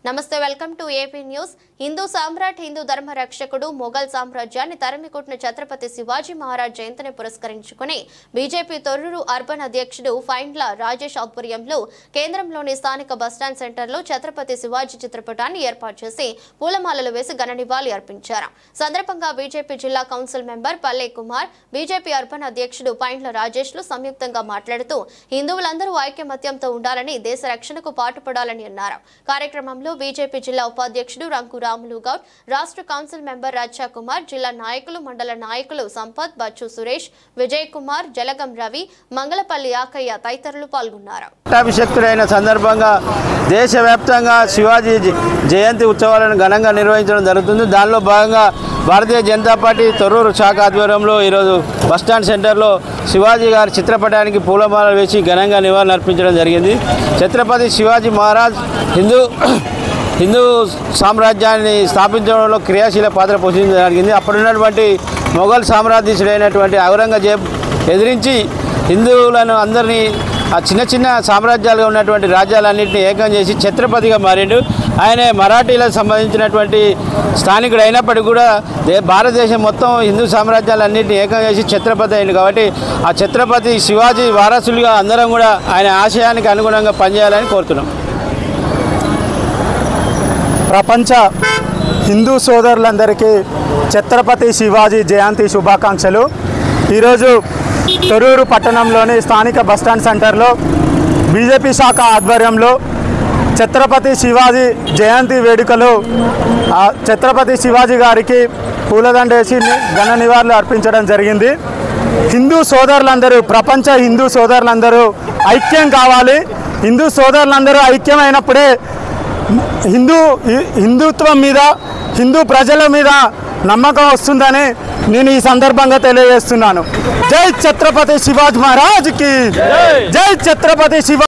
నమస్తే welcome to AP news. Hindu సామ్రాట్, హిందూ ధర్మ రక్షకుడు, మొఘల్ సామ్రాజ్యాన్ని తరిమికొట్టిన ఛత్రపతి శివాజీ మహారాజ్ జయంతిని పురస్కరించుకుని బీజేపీ తొర్రూరు అర్బన్ అధ్యక్షుడు ఫైండ్ల రాజేష్ ఆధ్వర్యంలో కేంద్రంలోని స్థానిక బస్టాండ్ సెంటర్లో ఛత్రపతి శివాజీ చిత్రపటాన్ని ఏర్పాటు చేసి పూలమాలలు వేసి ఘన నివాళి అర్పించారు. సందర్భంగా బీజేపీ జిల్లా కౌన్సిల్ మెంబర్ పల్లె కుమార్, బీజేపీ అర్బన్ అధ్యక్షుడు ఫైండ్ల రాజేష్లు సంయుక్తంగా మాట్లాడుతూ హిందువులందరూ ఐక్యమత్యంతో ఉండాలని, దేశ రక్షణకు పాటుపడాలని అన్నారు. కార్యక్రమంలో బీజేపీ జిల్లా ఉపాధ్యక్షుడు రంకు రాములు గౌడ్, రాష్ట్ర కౌన్సిల్ మెంబర్ రాజా కుమార్, జిల్లా నాయకులు, మండల నాయకులు సంపత్, బచ్చు సురేష్, విజయ్ కుమార్, జలగం రవి, మంగళపల్లి ఆకయ్య తదితరులు పాల్గొన్నారు. పట్టాభిషేక్తుడైన సందర్భంగా దేశవ్యాప్తంగా శివాజీ జయంతి ఉత్సవాలను ఘనంగా నిర్వహించడం జరుగుతుంది. దానిలో భాగంగా భారతీయ జనతా పార్టీ తొర్రూరు శాఖ ఆధ్వర్యంలో ఈరోజు బస్టాండ్ సెంటర్లో శివాజీ గారి చిత్రపటానికి పూలమాలలు వేసి ఘనంగా నివాళులు అర్పించడం జరిగింది. ఛత్రపతి శివాజీ మహారాజ్ హిందూ సామ్రాజ్యాన్ని స్థాపించడంలో క్రియాశీల పాత్ర పోషించడం జరిగింది. అప్పుడున్నటువంటి మొఘల్ సామ్రాజ్యసుడైనటువంటి ఔరంగజేబ్ ఎదిరించి హిందువులను అందరినీ ఆ చిన్న చిన్న సామ్రాజ్యాలుగా ఉన్నటువంటి రాజ్యాలన్నింటినీ ఏకం చేసి ఛత్రపతిగా మారిండు. ఆయన మరాఠీలకు సంబంధించినటువంటి స్థానికుడు అయినప్పటికీ కూడా భారతదేశం మొత్తం హిందూ సామ్రాజ్యాలన్నింటినీ ఏకం చేసి ఛత్రపతి అయింది. కాబట్టి ఆ ఛత్రపతి శివాజీ వారసులుగా అందరం కూడా ఆయన ఆశయానికి అనుగుణంగా పనిచేయాలని కోరుతున్నాం. ప్రపంచ హిందూ సోదరులందరికీ ఛత్రపతి శివాజీ జయంతి శుభాకాంక్షలు. ఈరోజు తొర్రూరు పట్టణంలోని స్థానిక బస్టాండ్ సెంటర్లో బీజేపీ శాఖ ఆధ్వర్యంలో ఛత్రపతి శివాజీ జయంతి వేడుకలు ఛత్రపతి శివాజీ గారికి పూలదండ వేసి ఘన నివాళులు అర్పించడం జరిగింది. హిందూ సోదరులందరూ, ప్రపంచ హిందూ సోదరులందరూ ఐక్యం కావాలి. హిందూ సోదరులందరూ ఐక్యమైనప్పుడే హిందుత్వం మీద, హిందూ ప్రజల మీద నమ్మకం వస్తుందని నేను ఈ సందర్భంగా తెలియజేస్తున్నాను. జై ఛత్రపతి శివాజీ మహారాజ్కి జై. ఛత్రపతి శివాజీ.